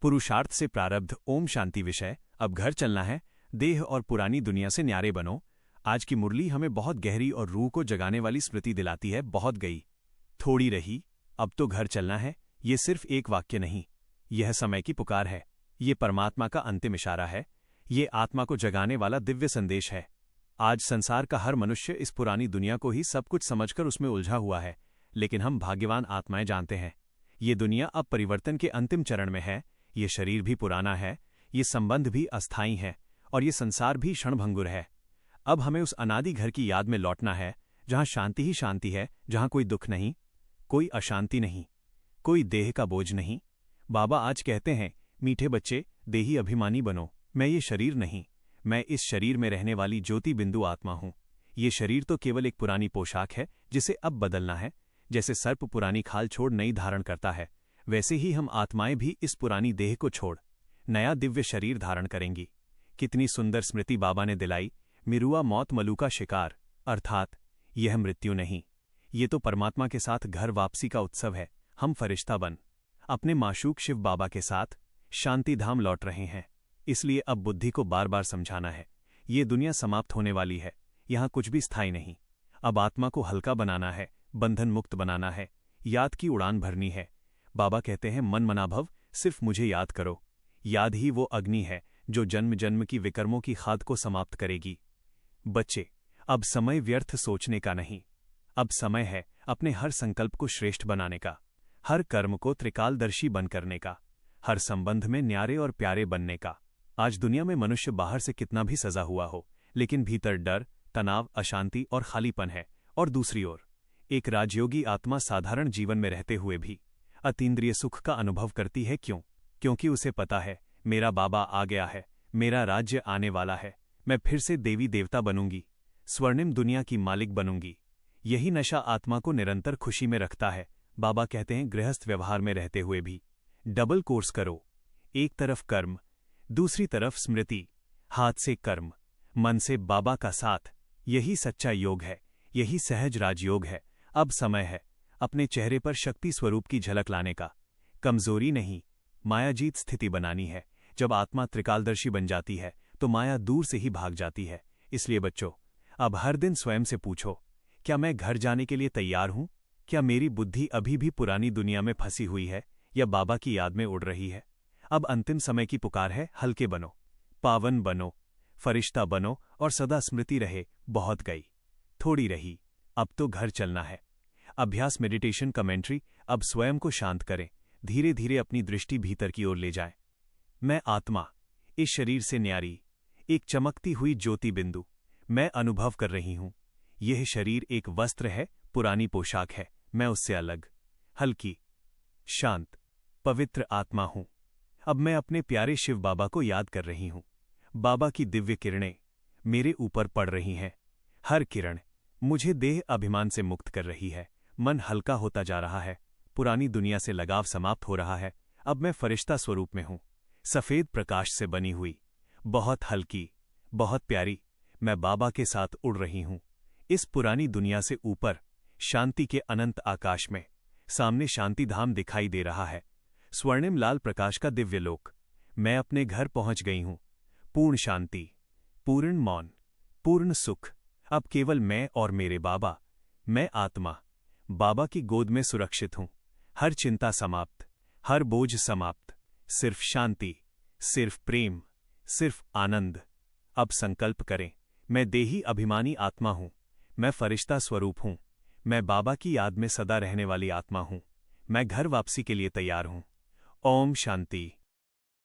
पुरुषार्थ से प्रारब्ध। ओम शांति विषय। अब घर चलना है, देह और पुरानी दुनिया से न्यारे बनो। आज की मुरली हमें बहुत गहरी और रूह को जगाने वाली स्मृति दिलाती है। बहुत गई, थोड़ी रही, अब तो घर चलना है। ये सिर्फ एक वाक्य नहीं, यह समय की पुकार है। ये परमात्मा का अंतिम इशारा है। ये आत्मा को जगाने वाला दिव्य संदेश है। आज संसार का हर मनुष्य इस पुरानी दुनिया को ही सब कुछ समझकर उसमें उलझा हुआ है, लेकिन हम भाग्यवान आत्माएं जानते हैं ये दुनिया अब परिवर्तन के अंतिम चरण में है। ये शरीर भी पुराना है, ये संबंध भी अस्थायी है, और ये संसार भी क्षणभंगुर है। अब हमें उस अनादि घर की याद में लौटना है, जहां शांति ही शांति है, जहां कोई दुख नहीं, कोई अशांति नहीं, कोई देह का बोझ नहीं। बाबा आज कहते हैं, मीठे बच्चे, देही अभिमानी बनो। मैं ये शरीर नहीं, मैं इस शरीर में रहने वाली ज्योति बिंदु आत्मा हूं। ये शरीर तो केवल एक पुरानी पोशाक है जिसे अब बदलना है। जैसे सर्प पुरानी खाल छोड़ नई धारण करता है, वैसे ही हम आत्माएं भी इस पुरानी देह को छोड़ नया दिव्य शरीर धारण करेंगी। कितनी सुंदर स्मृति बाबा ने दिलाई। मिरुआ मौत मलू का शिकार, अर्थात यह मृत्यु नहीं, ये तो परमात्मा के साथ घर वापसी का उत्सव है। हम फरिश्ता बन अपने माशूक शिव बाबा के साथ शांति धाम लौट रहे हैं। इसलिए अब बुद्धि को बार बार समझाना है, ये दुनिया समाप्त होने वाली है, यहां कुछ भी स्थायी नहीं। अब आत्मा को हल्का बनाना है, बंधन मुक्त बनाना है, याद की उड़ान भरनी है। बाबा कहते हैं, मन मनाभव, सिर्फ मुझे याद करो। याद ही वो अग्नि है जो जन्म जन्म की विकर्मों की खाद को समाप्त करेगी। बच्चे, अब समय व्यर्थ सोचने का नहीं, अब समय है अपने हर संकल्प को श्रेष्ठ बनाने का, हर कर्म को त्रिकालदर्शी बन करने का, हर संबंध में न्यारे और प्यारे बनने का। आज दुनिया में मनुष्य बाहर से कितना भी सजा हुआ हो, लेकिन भीतर डर, तनाव, अशांति और खालीपन है। और दूसरी ओर एक राजयोगी आत्मा साधारण जीवन में रहते हुए भी अतीन्द्रिय सुख का अनुभव करती है। क्यों? क्योंकि उसे पता है, मेरा बाबा आ गया है, मेरा राज्य आने वाला है, मैं फिर से देवी देवता बनूंगी, स्वर्णिम दुनिया की मालिक बनूंगी। यही नशा आत्मा को निरंतर खुशी में रखता है। बाबा कहते हैं, गृहस्थ व्यवहार में रहते हुए भी डबल कोर्स करो। एक तरफ कर्म, दूसरी तरफ स्मृति, हाथ से कर्म, मन से बाबा का साथ। यही सच्चा योग है, यही सहज राजयोग है। अब समय है अपने चेहरे पर शक्ति स्वरूप की झलक लाने का। कमजोरी नहीं, मायाजीत स्थिति बनानी है। जब आत्मा त्रिकालदर्शी बन जाती है तो माया दूर से ही भाग जाती है। इसलिए बच्चों, अब हर दिन स्वयं से पूछो, क्या मैं घर जाने के लिए तैयार हूं? क्या मेरी बुद्धि अभी भी पुरानी दुनिया में फंसी हुई है या बाबा की याद में उड़ रही है? अब अंतिम समय की पुकार है, हल्के बनो, पावन बनो, फरिश्ता बनो और सदा स्मृति रहे, बहुत गई, थोड़ी रही, अब तो घर चलना है। अभ्यास मेडिटेशन कमेंट्री। अब स्वयं को शांत करें, धीरे धीरे अपनी दृष्टि भीतर की ओर ले जाएं। मैं आत्मा, इस शरीर से न्यारी, एक चमकती हुई ज्योति बिंदु, मैं अनुभव कर रही हूं। यह शरीर एक वस्त्र है, पुरानी पोशाक है, मैं उससे अलग, हल्की, शांत, पवित्र आत्मा हूं। अब मैं अपने प्यारे शिव बाबा को याद कर रही हूं। बाबा की दिव्य किरणें मेरे ऊपर पड़ रही हैं। हर किरण मुझे देह अभिमान से मुक्त कर रही है। मन हल्का होता जा रहा है, पुरानी दुनिया से लगाव समाप्त हो रहा है। अब मैं फरिश्ता स्वरूप में हूं, सफेद प्रकाश से बनी हुई, बहुत हल्की, बहुत प्यारी। मैं बाबा के साथ उड़ रही हूं, इस पुरानी दुनिया से ऊपर, शांति के अनंत आकाश में। सामने शांति धाम दिखाई दे रहा है, स्वर्णिम लाल प्रकाश का दिव्य लोक। मैं अपने घर पहुंच गई हूं। पूर्ण शांति, पूर्ण मौन, पूर्ण सुख। अब केवल मैं और मेरे बाबा। मैं आत्मा बाबा की गोद में सुरक्षित हूं। हर चिंता समाप्त, हर बोझ समाप्त, सिर्फ शांति, सिर्फ प्रेम, सिर्फ आनंद। अब संकल्प करें, मैं देही अभिमानी आत्मा हूं, मैं फरिश्ता स्वरूप हूं, मैं बाबा की याद में सदा रहने वाली आत्मा हूं। मैं घर वापसी के लिए तैयार हूं। ओम शांति।